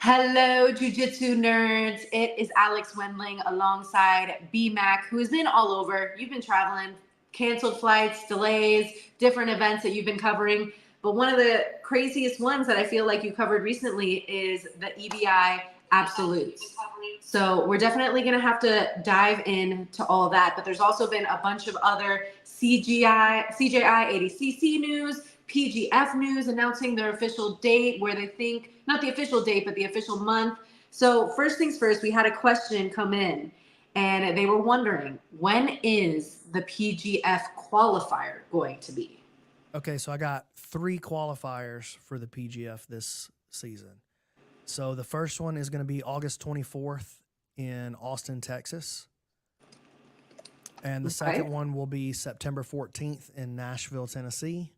Hello, Jiu-Jitsu nerds. It is Alex Wendling alongside BMAC, who has been all over. You've been traveling, canceled flights, delays, different events that you've been covering. But one of the craziest ones that I feel like you covered recently is the EBI absolutes. So we're definitely going to have to dive into all that. But there's also been a bunch of other CJI, ADCC news, PGF news announcing their official date, where they think, not the official date, but the official month. So first things first, we had a question come in and they were wondering, when is the PGF qualifier going to be? Okay, so I got 3 qualifiers for the PGF this season. So the first one is going to be August 24th in Austin, Texas. And the second one will be September 14th in Nashville, Tennessee.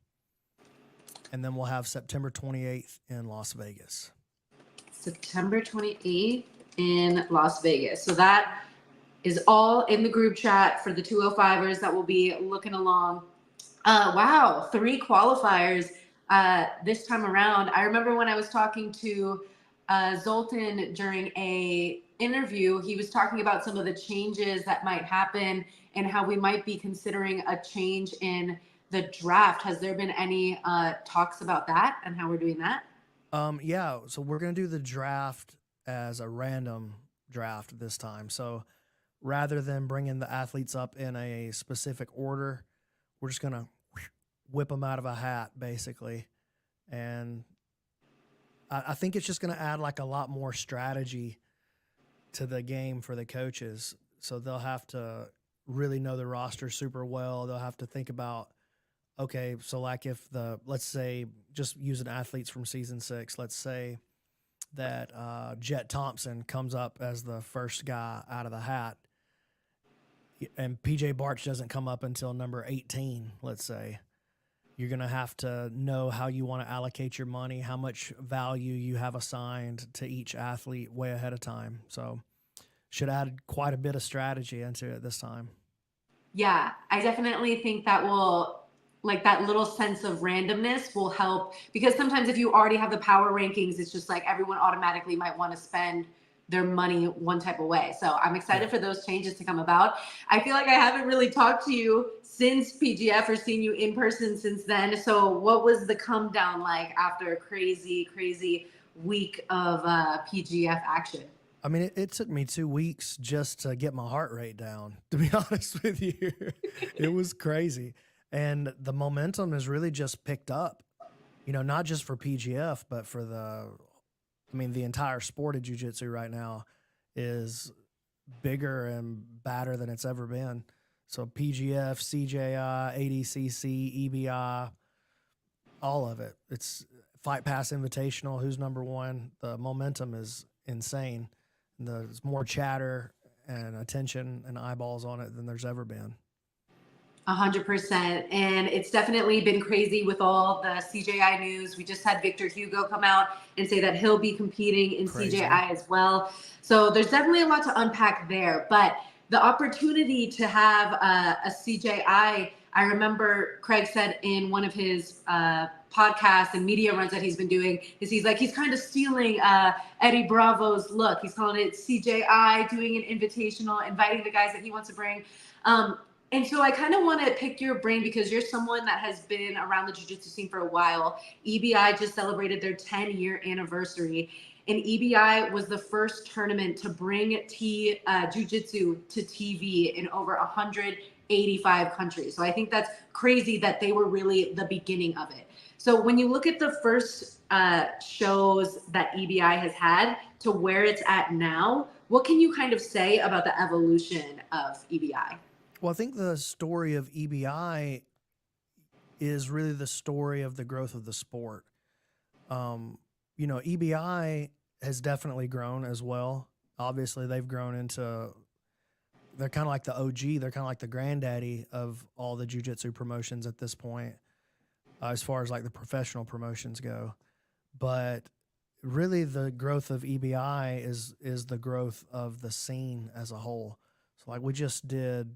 And then we'll have September 28th in Las Vegas. September 28th in Las Vegas. So that is all in the group chat for the 205ers that will be looking along. Wow, 3 qualifiers this time around. I remember when I was talking to Zoltan during a interview, he was talking about some of the changes that might happen and how we might be considering a change in the draft. Has there been any talks about that and how we're doing that? Yeah, so we're going to do the draft as a random draft this time. So rather than bringing the athletes up in a specific order, we're just going to whip them out of a hat, basically. And I think it's just going to add like a lot more strategy to the game for the coaches. So they'll have to really know the roster super well. They'll have to think about, okay, so like if let's say, just using athletes from season 6, let's say that Jet Thompson comes up as the first guy out of the hat, and PJ Barch doesn't come up until number 18, let's say. You're going to have to know how you want to allocate your money, how much value you have assigned to each athlete way ahead of time. So should add quite a bit of strategy into it this time. Yeah, I definitely think that will, like, that little sense of randomness will help, because sometimes if you already have the power rankings, it's just like everyone automatically might want to spend their money one type of way. So I'm excited for those changes to come about. I feel like I haven't really talked to you since PGF or seen you in person since then. So what was the come down like after a crazy week of PGF action? I mean, it took me 2 weeks just to get my heart rate down, to be honest with you. It was crazy. And the momentum has really just picked up, you know, not just for PGF, but for the entire sport of jiu-jitsu right now is bigger and badder than it's ever been. So PGF, CJI, ADCC, EBI, all of it. It's Fight Pass Invitational, who's number 1. The momentum is insane. There's more chatter and attention and eyeballs on it than there's ever been. 100%. And it's definitely been crazy with all the CJI news. We just had Victor Hugo come out and say that he'll be competing in CJI as well. So there's definitely a lot to unpack there. But the opportunity to have a CJI, I remember Craig said in one of his podcasts and media runs that he's been doing, is he's kind of stealing Eddie Bravo's look. He's calling it CJI, doing an invitational, inviting the guys that he wants to bring. And so I kind of want to pick your brain, because you're someone that has been around the jiu-jitsu scene for a while. EBI just celebrated their 10-year anniversary, and EBI was the first tournament to bring jiu-jitsu to TV in over 185 countries. So I think that's crazy that they were really the beginning of it. So when you look at the first shows that EBI has had to where it's at now, what can you kind of say about the evolution of EBI? Well, I think the story of EBI is really the story of the growth of the sport. You know, EBI has definitely grown as well. Obviously, they've grown into, they're kind of like the OG. They're kind of like the granddaddy of all the jiu-jitsu promotions at this point, as far as like the professional promotions go. But really the growth of EBI is the growth of the scene as a whole. So like we just did,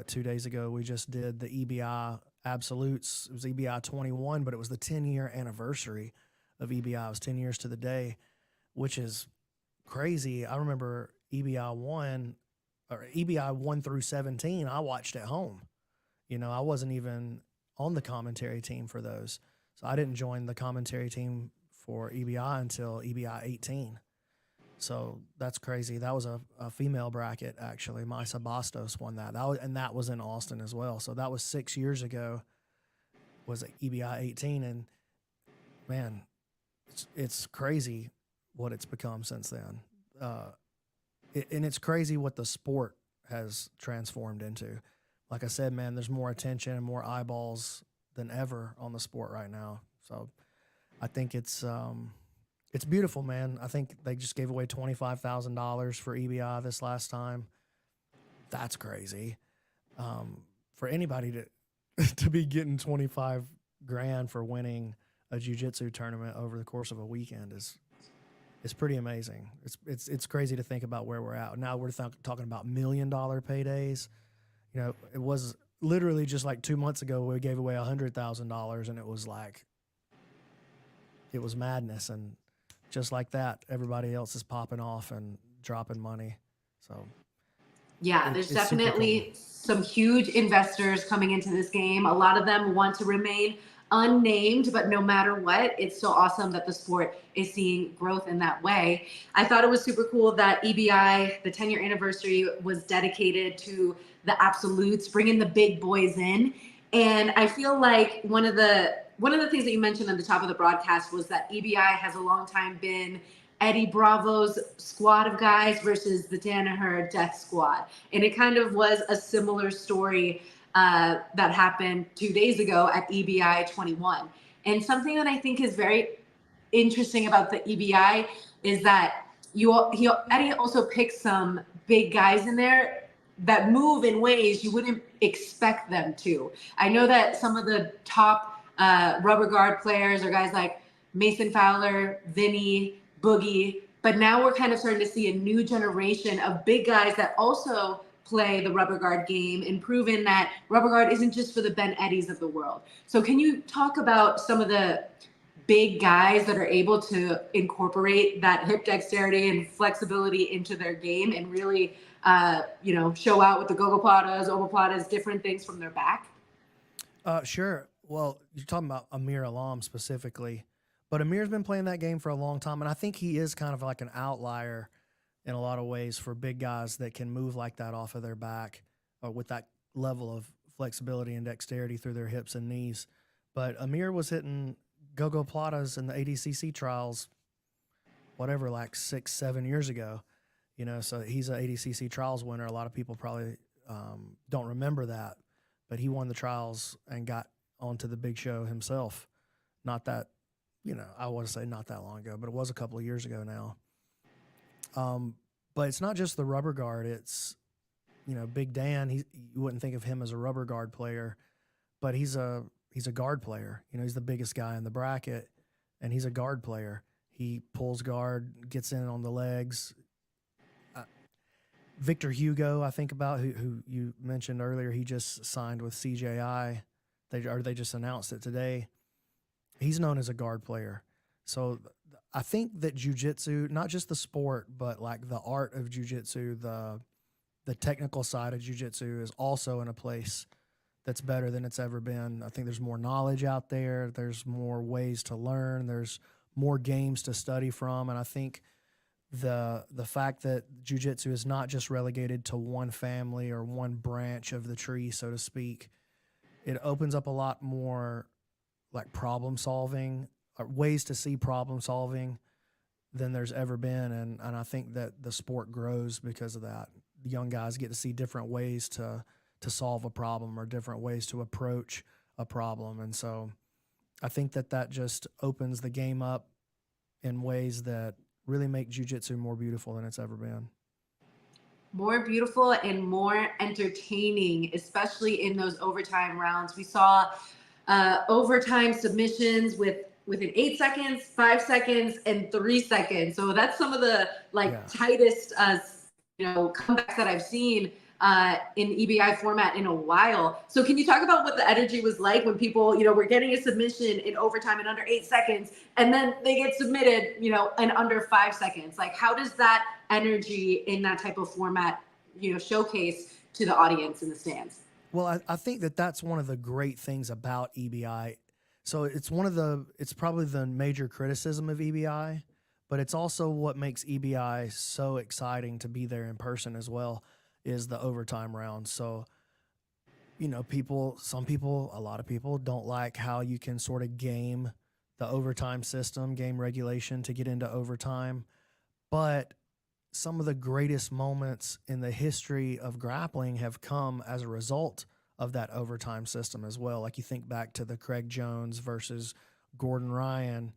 2 days ago, we just did the EBI absolutes. It was EBI 21, but it was the 10-year anniversary of EBI. It was 10 years to the day. which is crazy. I remember EBI 1 or EBI 1 through 17, I watched at home. You know, I wasn't even on the commentary team for those. So I didn't join the commentary team for EBI until EBI 18. So that's crazy. That was a female bracket, actually. Maisa Bastos won that. That was in Austin as well. So that was 6 years ago, was EBI 18. And, man, it's crazy what it's become since then. And it's crazy what the sport has transformed into. Like I said, man, there's more attention and more eyeballs than ever on the sport right now. So I think it's beautiful, man. I think they just gave away $25,000 for EBI this last time. That's crazy. For anybody to be getting 25 grand for winning a jiu-jitsu tournament over the course of a weekend is pretty amazing. It's crazy to think about where we're at. Now we're talking about $1 million paydays. You know, it was literally just like 2 months ago we gave away $100,000, and it was like, it was madness. And just like that, everybody else is popping off and dropping money. So yeah, there's definitely some huge investors coming into this game. A lot of them want to remain unnamed, but no matter what, it's so awesome that the sport is seeing growth in that way. I thought it was super cool that EBI, the 10-year anniversary, was dedicated to the absolutes, bringing the big boys in. And I feel like one of the things that you mentioned at the top of the broadcast was that EBI has a long time been Eddie Bravo's squad of guys versus the Danaher Death Squad. And it kind of was a similar story that happened 2 days ago at EBI 21. And something that I think is very interesting about the EBI is that Eddie also picks some big guys in there that move in ways you wouldn't expect them to. I know that some of the top rubber guard players are guys like Mason Fowler, Vinny, Boogie, but now we're kind of starting to see a new generation of big guys that also play the rubber guard game and proven that rubber guard isn't just for the Ben Eddies of the world. So can you talk about some of the big guys that are able to incorporate that hip dexterity and flexibility into their game and really, show out with the gogoplatas, omoplatas, different things from their back? Sure. Well, you're talking about Amir Alam specifically, but Amir's been playing that game for a long time, and I think he is kind of like an outlier in a lot of ways for big guys that can move like that off of their back or with that level of flexibility and dexterity through their hips and knees. But Amir was hitting gogoplatas in the ADCC trials, whatever, like 6-7 years ago. You know, so he's an ADCC trials winner. A lot of people probably don't remember that, but he won the trials and got onto the big show himself. Not that, I want to say not that long ago, but it was a couple of years ago now. But it's not just the rubber guard. It's, Big Dan. You wouldn't think of him as a rubber guard player, but he's a guard player. He's the biggest guy in the bracket, and he's a guard player. He pulls guard, gets in on the legs. Victor Hugo, I think about, who you mentioned earlier, he just signed with CJI. They just announced it today. He's known as a guard player. So I think that jiu-jitsu, not just the sport, but like the art of jiu-jitsu, the technical side of jiu-jitsu is also in a place that's better than it's ever been. I think there's more knowledge out there. There's more ways to learn. There's more games to study from. And I think the fact that jiu-jitsu is not just relegated to one family or one branch of the tree, so to speak, it opens up a lot more like problem solving, or ways to see problem solving than there's ever been. And I think that the sport grows because of that. The young guys get to see different ways to solve a problem or different ways to approach a problem. And so I think that just opens the game up in ways that really make jiu-jitsu more beautiful than it's ever been. More beautiful and more entertaining, especially in those overtime rounds. We saw overtime submissions within 8 seconds, 5 seconds, and 3 seconds. So that's some of the tightest, comebacks that I've seen in EBI format in a while. So can you talk about what the energy was like when people, were getting a submission in overtime in under 8 seconds, and then they get submitted, in under 5 seconds? Like, how does that energy in that type of format, showcase to the audience in the stands? Well, I think that's one of the great things about EBI. So it's probably the major criticism of EBI, but it's also what makes EBI so exciting to be there in person as well, is the overtime round. So, a lot of people don't like how you can sort of game the overtime system, game regulation to get into overtime. But some of the greatest moments in the history of grappling have come as a result of that overtime system as well. Like, you think back to the Craig Jones versus Gordon Ryan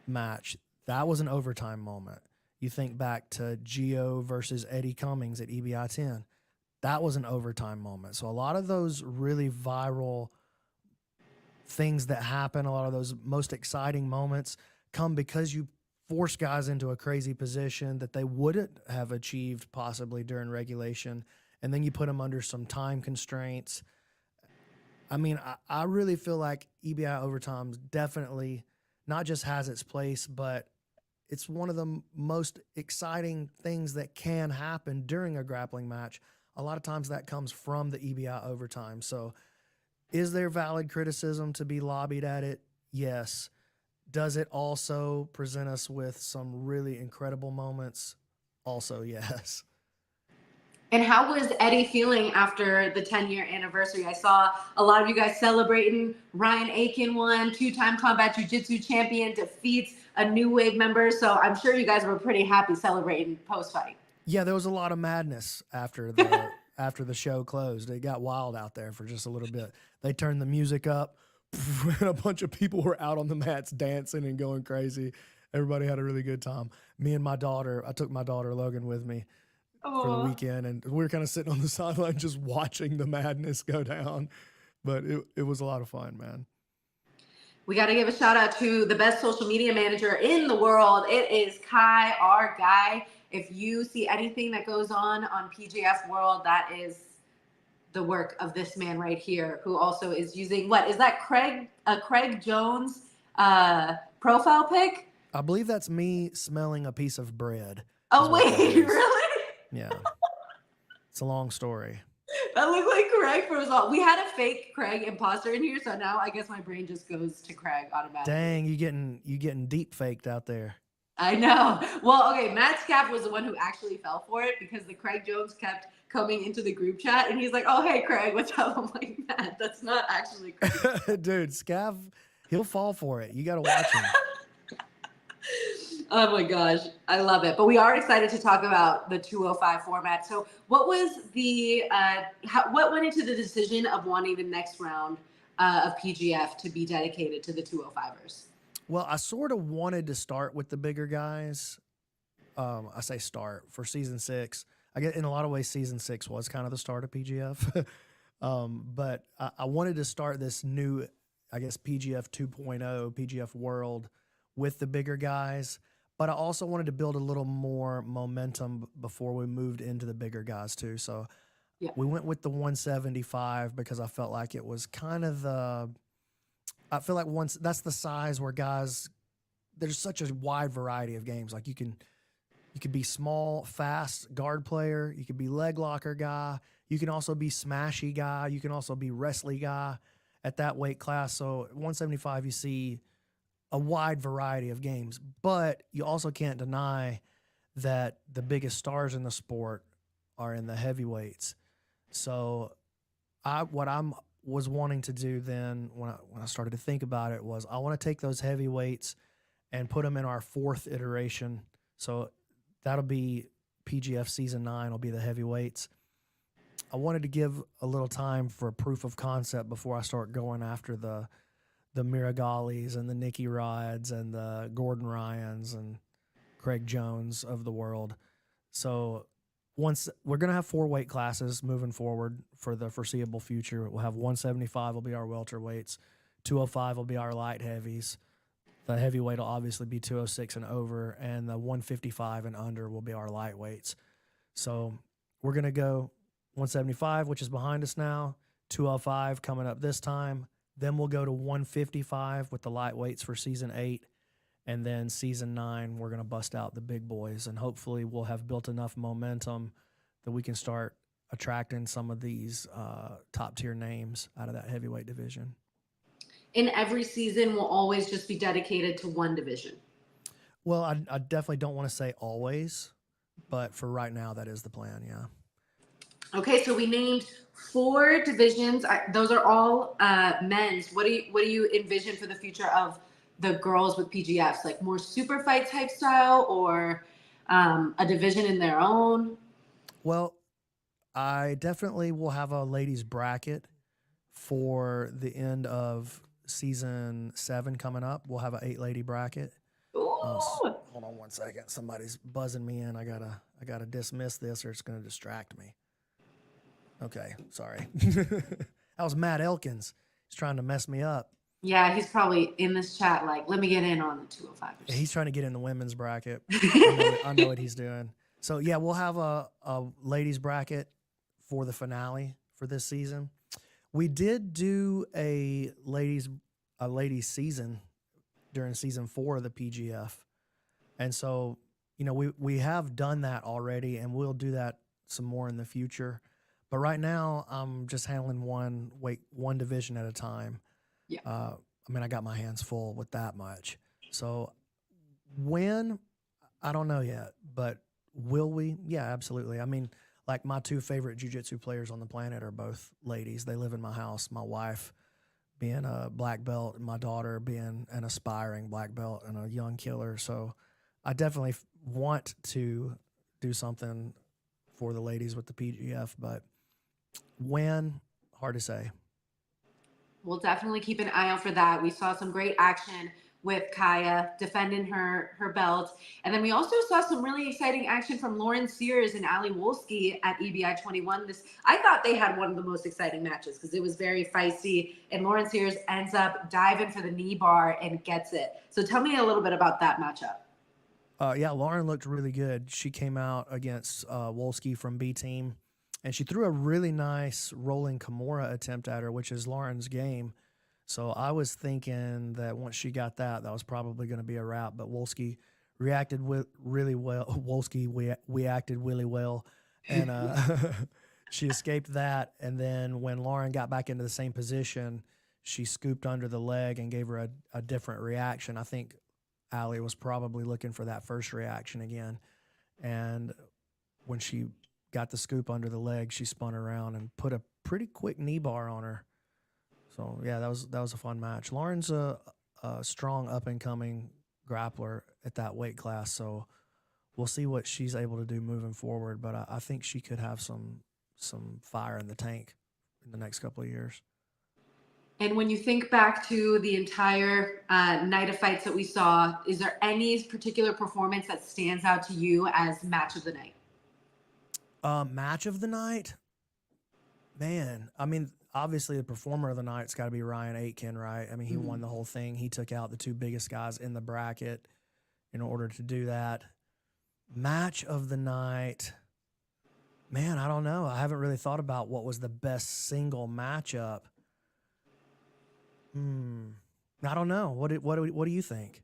match. That was an overtime moment. You think back to Gio versus Eddie Cummings at EBI 10. That was an overtime moment. So a lot of those really viral things that happen, a lot of those most exciting moments come because you force guys into a crazy position that they wouldn't have achieved possibly during regulation, and then you put them under some time constraints. I mean, I really feel like EBI overtime definitely not just has its place, but it's one of the most exciting things that can happen during a grappling match. A lot of times that comes from the EBI overtime. So is there valid criticism to be lobbied at it? Yes. Does it also present us with some really incredible moments? Also, yes. And how was Eddie feeling after the 10-year anniversary? I saw a lot of you guys celebrating. Ryan Aiken won, 2-time combat jiu-jitsu champion, defeats a new wave member. So I'm sure you guys were pretty happy celebrating post-fight. Yeah, there was a lot of madness after the after the show closed. It got wild out there for just a little bit. They turned the music up, and a bunch of people were out on the mats dancing and going crazy. Everybody had a really good time. Me and my daughter, I took my daughter Logan with me for the weekend, and we were kind of sitting on the sideline just watching the madness go down. But it was a lot of fun, man. We got to give a shout out to the best social media manager in the world. It is Kai, our guy. If you see anything that goes on PGF World, that is the work of this man right here, who also is using, what is that, Craig Jones profile pic? I believe that's me smelling a piece of bread. Oh wait, really? Yeah. It's a long story. That looked like Craig for us all. We had a fake Craig imposter in here, so now I guess my brain just goes to Craig automatically. Dang, you getting deep faked out there. I know. Well, okay, Matt Scaff was the one who actually fell for it, because the Craig Jones kept coming into the group chat, and he's like, "Oh, hey, Craig, what's up?" I'm like, "Matt, that's not actually Craig." Dude, Scaff, he'll fall for it. You got to watch him. Oh my gosh, I love it. But we are excited to talk about the 205 format. So what was the, what went into the decision of wanting the next round of PGF to be dedicated to the 205ers? Well, I sort of wanted to start with the bigger guys. I say start for season 6. I guess in a lot of ways, season 6 was kind of the start of PGF. But I wanted to start this new, I guess, PGF 2.0, PGF world with the bigger guys. But I also wanted to build a little more momentum before we moved into the bigger guys too. So we went with the 175 because I felt like it was kind of I feel like that's the size where guys, there's such a wide variety of games. Like you could be small, fast guard player. You could be leg locker guy. You can also be smashy guy. You can also be wrestly guy at that weight class. So 175, you see a wide variety of games, but you also can't deny that the biggest stars in the sport are in the heavyweights. So what I was wanting to do then when I started to think about it was I want to take those heavyweights and put them in our 4th iteration. So that'll be PGF season 9 will be the heavyweights. I wanted to give a little time for proof of concept before I start going after the Miragalis and the Nicky Rods and the Gordon Ryans and Craig Jones of the world. So once we're going to have 4 weight classes moving forward for the foreseeable future. We'll have 175 will be our welterweights. 205 will be our light heavies. The heavyweight will obviously be 206 and over, and the 155 and under will be our lightweights. So we're going to go 175, which is behind us now, 205 coming up this time. Then we'll go to 155 with the lightweights for season 8. And then season 9, we're going to bust out the big boys. And hopefully we'll have built enough momentum that we can start attracting some of these top tier names out of that heavyweight division. In every season will always just be dedicated to one division. Well, I definitely don't want to say always, but for right now, that is the plan. Yeah. Okay, so we named 4 divisions. Those are all men's. What do you envision for the future of the girls with PGFs? Like more super fight type style, or a division in their own? Well, I definitely will have a ladies bracket for the end of season 7 coming up. We'll have an 8-lady bracket. Hold on one second. Somebody's buzzing me in. I gotta dismiss this, or it's gonna distract me. Okay, sorry. That was Matt Elkins. He's trying to mess me up. Yeah, he's probably in this chat like, let me get in on the 205. Yeah, he's trying to get in the women's bracket. I know what he's doing. So yeah, we'll have a ladies bracket for the finale for this season. We did do a ladies season during season 4 of the PGF. And so, you know, we have done that already, and we'll do that some more in the future. But right now, I'm just handling one division at a time. Yeah. I mean, I got my hands full with that much. So when, I don't know yet, but will we? Yeah, absolutely. I mean, like my 2 favorite jiu-jitsu players on the planet are both ladies. They live in my house. My wife being a black belt and my daughter being an aspiring black belt and a young killer. So I definitely want to do something for the ladies with the PGF, but when, hard to say. We'll definitely keep an eye out for that. We saw some great action with Kaya defending her belt. And then we also saw some really exciting action from Lauren Sears and Ali Wolski at EBI 21. I thought they had one of the most exciting matches because it was very feisty, and Lauren Sears ends up diving for the knee bar and gets it. So tell me a little bit about that matchup. Yeah, Lauren looked really good. She came out against Wolski from B Team, and she threw a really nice rolling Kimura attempt at her, which is Lauren's game. So I was thinking that once she got that was probably going to be a wrap. But Wolski reacted really well. Wolski reacted really well, and she escaped that. And then when Lauren got back into the same position, she scooped under the leg and gave her a different reaction. I think Ali was probably looking for that first reaction again, and when she got the scoop under the leg, she spun around and put a pretty quick knee bar on her. So yeah, that was a fun match. Lauren's a strong up and coming grappler at that weight class, so we'll see what she's able to do moving forward. But I think she could have some fire in the tank in the next couple of years. And when you think back to the entire night of fights that we saw, is there any particular performance that stands out to you as match of the night? Match of the night? Man, I mean, obviously the performer of the night's got to be Ryan Aitken, right? I mean, he won the whole thing. He took out the 2 biggest guys in the bracket in order to do that. Match of the night, man, I don't know. I haven't really thought about what was the best single matchup. I don't know. What do you think?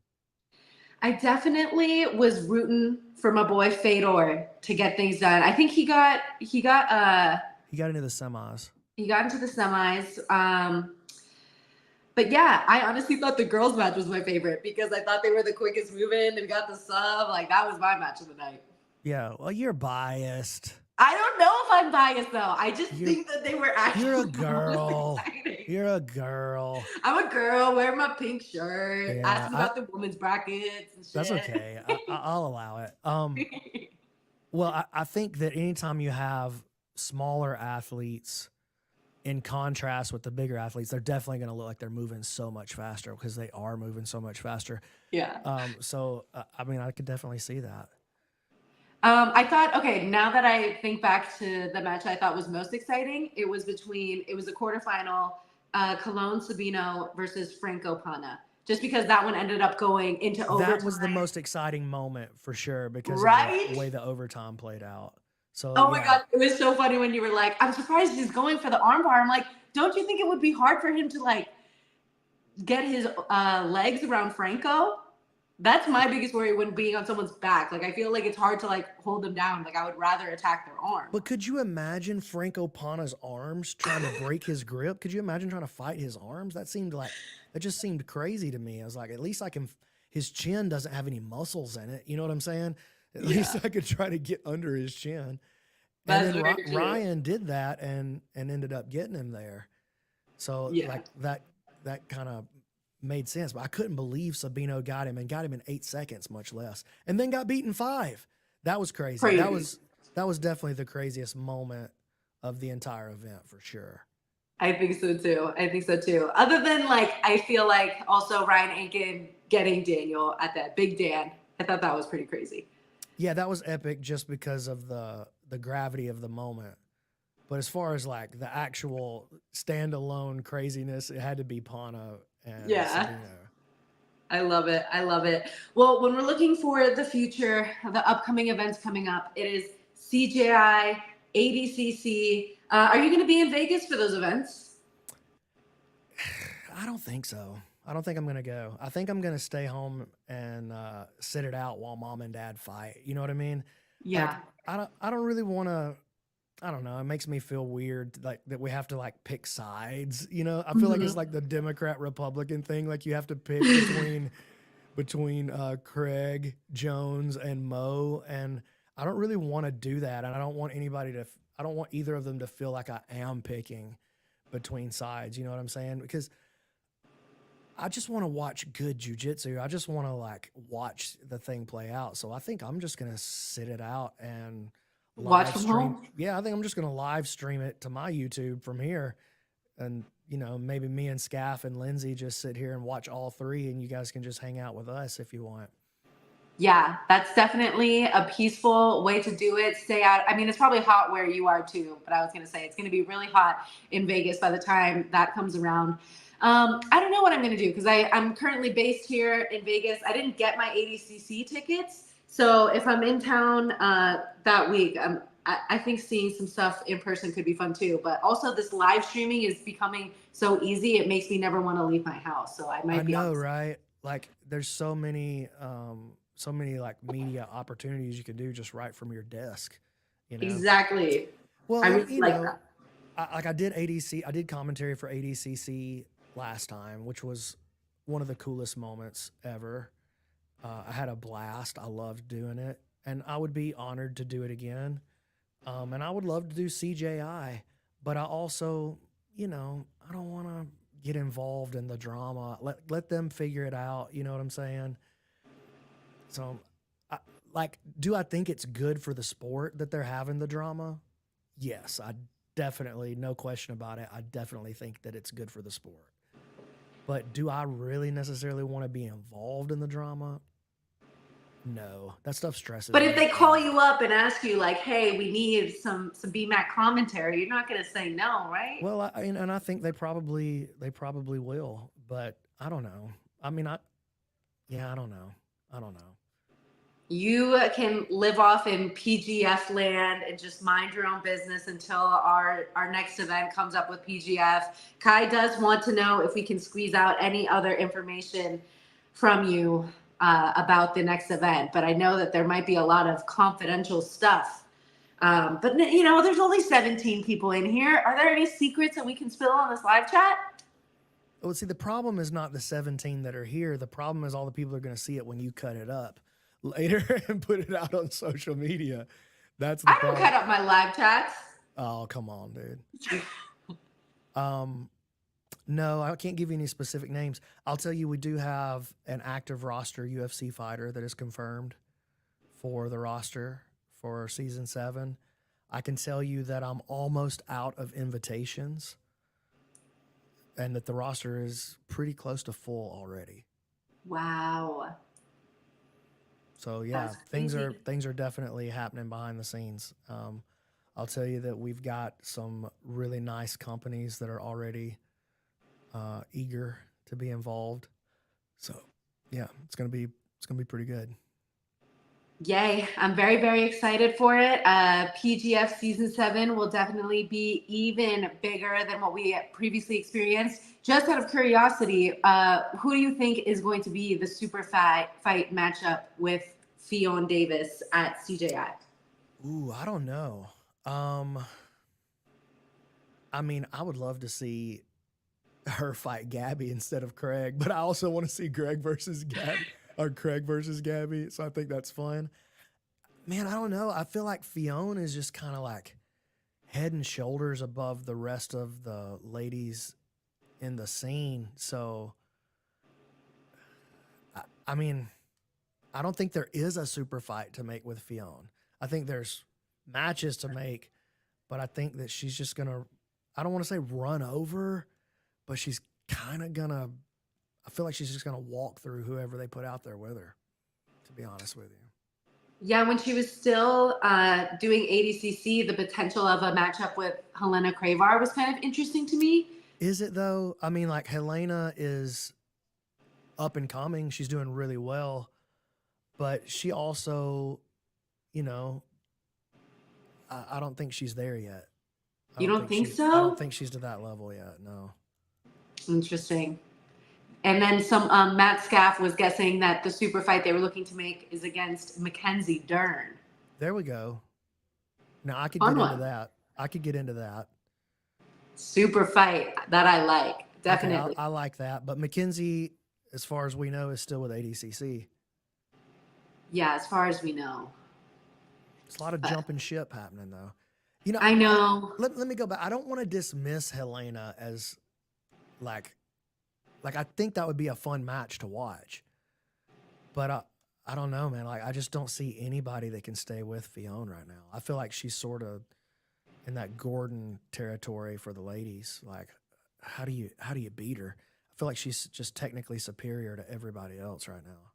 I definitely was rooting for my boy Fedor to get things done. I think he got into the semis. He got into the semis. But yeah, I honestly thought the girls match was my favorite because I thought they were the quickest moving and got the sub. Like that was my match of the night. Yeah, well, you're biased. I don't know if I'm biased though. I just think that they were actually. You're a girl. You're a girl. I'm a girl wearing my pink shirt. Yeah, asking about the women's brackets and shit. That's okay. I'll allow it. Well, I think that anytime you have smaller athletes in contrast with the bigger athletes, they're definitely going to look like they're moving so much faster because they are moving so much faster. Yeah. So, I mean, I could definitely see that. I thought, okay, now that I think back to the match I thought was most exciting, it was a quarterfinal, Cologne Sabino versus Franco Pana. Just because that one ended up going into overtime. That was the most exciting moment for sure because of the way the overtime played out. So Oh my yeah, God, it was so funny when you were like, I'm surprised he's going for the armbar. I'm like, don't you think it would be hard for him to like get his legs around Franco? That's my biggest worry when being on someone's back. Like, I feel like it's hard to like hold them down. Like, I would rather attack their arm. but could you imagine Franco Pana's arms trying to break his grip? Could you imagine trying to fight his arms? That just seemed crazy to me. I was like, at least I can. His chin doesn't have any muscles in it. You know what I'm saying? At least I could try to get under his chin. And That's then very true. Ryan did that and ended up getting him there. So Yeah. like that kind of made sense. But I couldn't believe Sabino got him in 8 seconds, much less, and then got beaten 5. That was crazy. That was definitely the craziest moment of the entire event for sure. I think so too. Other than like, I feel like also Ryan Aiken getting Daniel at that Big Dan. I thought that was pretty crazy. Yeah, that was epic just because of the gravity of the moment. But as far as like the actual standalone craziness, it had to be Pana and Sabino. I love it. Well, when we're looking for the future, the upcoming events coming up, it is CJI, ADCC. Are you going to be in Vegas for those events? I don't think so. I don't think I'm going to go. I think I'm going to stay home and sit it out while mom and dad fight. You know what I mean? Yeah. Like, I don't really want to. I don't know. It makes me feel weird, like that we have to like pick sides. You know, I feel like it's like the Democrat Republican thing. Like you have to pick between Craig Jones and Mo, and I don't really want to do that. And I don't want I don't want either of them to feel like I am picking between sides. You know what I'm saying? Because I just want to watch good jujitsu. I just want to like watch the thing play out. So I think I'm just gonna sit it out and Watch live from stream. home? Yeah, I think I'm just gonna live stream it to my YouTube from here, and you know maybe me and Scaff and Lindsay just sit here and watch all 3, and you guys can just hang out with us if you want. Yeah, that's definitely a peaceful way to do it. Stay out. I mean, it's probably hot where you are too, but I was going to say it's going to be really hot in Vegas by the time that comes around. I don't know what I'm going to do because I'm currently based here in Vegas. I didn't get my ADCC tickets. So if I'm in town that week, I think seeing some stuff in person could be fun too. But also this live streaming is becoming so easy. It makes me never want to leave my house. So I might be I know, right? Like there's so many like media opportunities you can do just right from your desk. You know? Exactly. Well, I really you like know, that. I did I did commentary for ADCC last time, which was one of the coolest moments ever. I had a blast. I loved doing it, and I would be honored to do it again. And I would love to do CJI, but I also, you know, I don't want to get involved in the drama. Let them figure it out. You know what I'm saying? So, do I think it's good for the sport that they're having the drama? Yes, I definitely, no question about it. I definitely think that it's good for the sport. But do I really necessarily want to be involved in the drama? No, that stuff stresses But me if they out. call you up and ask you like, "Hey, we need some BMAC commentary," you're not going to say no, right? Well, and I think they probably will, but I don't know. I mean, I don't know. I don't know. You can live off in PGF land and just mind your own business until our next event comes up with PGF. Kai does want to know if we can squeeze out any other information from you about the next event, but I know that there might be a lot of confidential stuff. But you know, there's only 17 people in here. Are there any secrets that we can spill on this live chat? Well, see, the problem is not the 17 that are here. The problem is all the people are going to see it when you cut it up later and put it out on social media. That's the problem. I don't cut up my live chats. Oh, come on, dude. No, I can't give you any specific names. I'll tell you, we do have an active roster UFC fighter that is confirmed for the roster for season 7. I can tell you that I'm almost out of invitations and that the roster is pretty close to full already. Wow. So yeah, things are definitely happening behind the scenes. I'll tell you that we've got some really nice companies that are already eager to be involved. So yeah, it's gonna be pretty good. Yay. I'm very, very excited for it. PGF season 7 will definitely be even bigger than what we previously experienced. Just out of curiosity, who do you think is going to be the super fight matchup with Fionn Davis at CJI? Ooh, I don't know. I mean, I would love to see her fight Gabby instead of Craig, but I also want to see Greg versus Gabby or Craig versus Gabby. So I think that's fun. Man, I don't know. I feel like Fionn is just kind of like head and shoulders above the rest of the ladies in the scene. So, I mean, I don't think there is a super fight to make with Fionn. I think there's matches to make, but I think that she's just going to, I don't want to say run over, but she's kind of going to, I feel like she's just going to walk through whoever they put out there with her, to be honest with you. Yeah, when she was still doing ADCC, the potential of a matchup with Helena Cravar was kind of interesting to me. Is it though? I mean, like Helena is up and coming. She's doing really well, but she also, you know, I don't think she's there yet. You don't think so? I don't think she's to that level yet. No. Interesting. And then some Matt Scaff was guessing that the super fight they were looking to make is against Mackenzie Dern. There we go. Now I could Fun get one. into that. I could get into that. Super fight that I like. Definitely. Okay, I like that. But Mackenzie, as far as we know, is still with ADCC. Yeah, as far as we know. It's a lot of jumping ship happening though. You know, I know. Let me go back. I don't want to dismiss Helena as like I think that would be a fun match to watch. But I don't know, man. Like I just don't see anybody that can stay with Fionn right now. I feel like she's sort of in that Gordon territory for the ladies. Like how do you beat her? I feel like she's just technically superior to everybody else right now.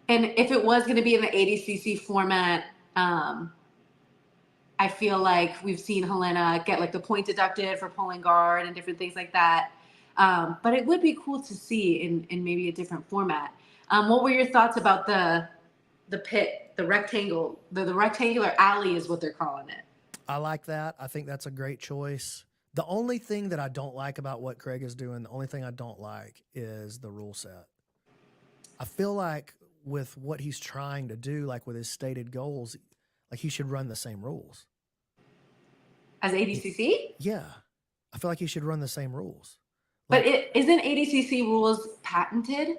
And if it was going to be in the ADCC format, I feel like we've seen Helena get like the point deducted for pulling guard and different things like that. But it would be cool to see in maybe a different format. What were your thoughts about the pit, the rectangle, the rectangular alley is what they're calling it? I like that. I think that's a great choice. The only thing that I don't like about what Craig is doing, the only thing I don't like is the rule set. I feel like with what he's trying to do, like with his stated goals, like he should run the same rules. As ADCC? Yeah. I feel like he should run the same rules. Like, but isn't ADCC rules patented?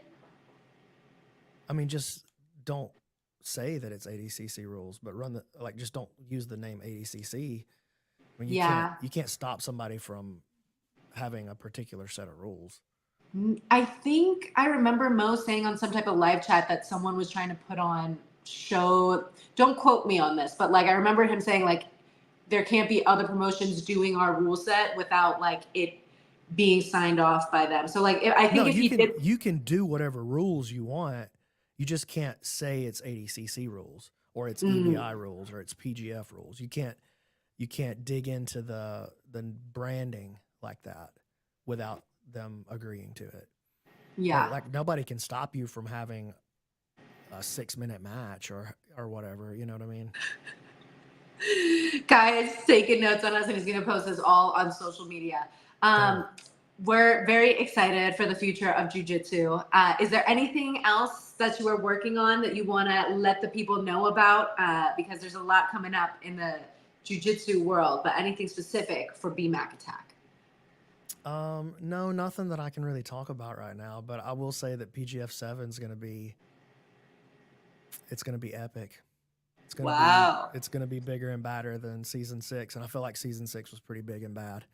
I mean, just don't say that it's ADCC rules, but just don't use the name ADCC. I mean, you can't stop somebody from having a particular set of rules. I think I remember Mo saying on some type of live chat that someone was trying to put on show. Don't quote me on this, but like I remember him saying like there can't be other promotions doing our rule set without like it being signed off by them. So like I think you can do whatever rules you want. You just can't say it's ADCC rules or it's EBI rules or it's PGF rules. You can't dig into the branding like that without them agreeing to it. Yeah. Like nobody can stop you from having a 6-minute match or whatever. You know what I mean? Guy is taking notes on us and he's going to post this all on social media. We're very excited for the future of jiu-jitsu. Is there anything else that you are working on that you want to let the people know about? Because there's a lot coming up in the jiu-jitsu world, but anything specific for BMAC Attack? No, nothing that I can really talk about right now, but I will say that PGF 7 is going to be epic. It's going to be bigger and badder than season 6. And I feel like season 6 was pretty big and bad.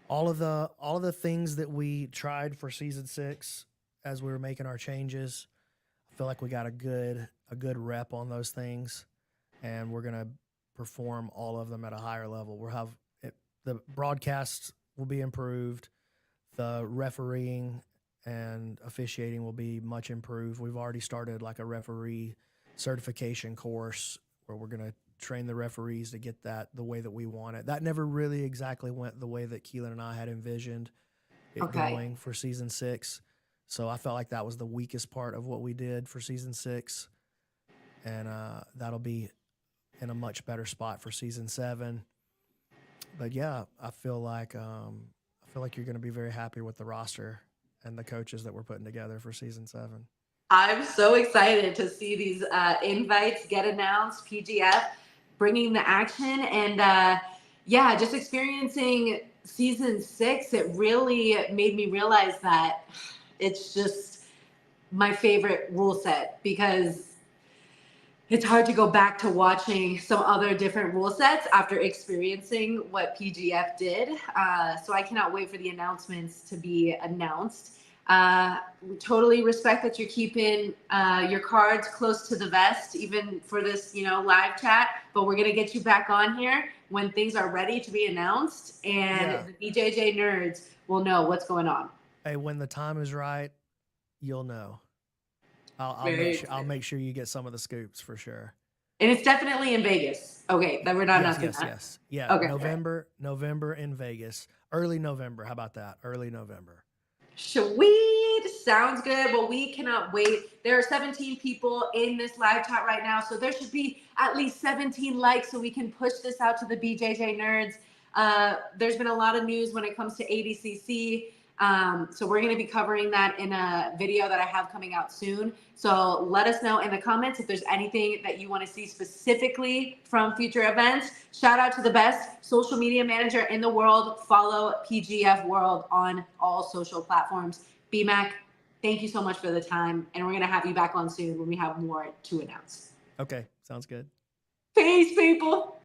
All of the things that we tried for season 6 as we were making our changes, I feel like we got a good rep on those things, and we're gonna perform all of them at a higher level. The broadcasts will be improved, the refereeing and officiating will be much improved. We've already started like a referee certification course where we're gonna train the referees to get that the way that we want it. That never really exactly went the way that Keelan and I had envisioned it going for season 6. So I felt like that was the weakest part of what we did for season 6. and that'll be in a much better spot for season 7. But yeah, I feel like you're going to be very happy with the roster and the coaches that we're putting together for season 7. I'm so excited to see these invites get announced. PGF bringing the action, and yeah, just experiencing season 6. It really made me realize that it's just my favorite rule set, because it's hard to go back to watching some other different rule sets after experiencing what PGF did. So I cannot wait for the announcements to be announced. We totally respect that you're keeping your cards close to the vest, even for this, live chat. But we're gonna get you back on here when things are ready to be announced, and the BJJ nerds will know what's going on. Hey, when the time is right, you'll know. I'll make sure you get some of the scoops for sure. And it's definitely in Vegas. Okay, that we're not announcing that. Yes. Yeah. Okay. November in Vegas. Early November. How about that? Early November. Sweet. Sounds good. Well, we cannot wait. There are 17 people in this live chat right now, so there should be at least 17 likes so we can push this out to the BJJ nerds. There's been a lot of news when it comes to ADCC. So we're going to be covering that in a video that I have coming out soon. So let us know in the comments if there's anything that you want to see specifically from future events. Shout out to the best social media manager in the world. Follow PGF World on all social platforms. BMAC, thank you so much for the time. And we're going to have you back on soon when we have more to announce. Okay. Sounds good. Peace, people.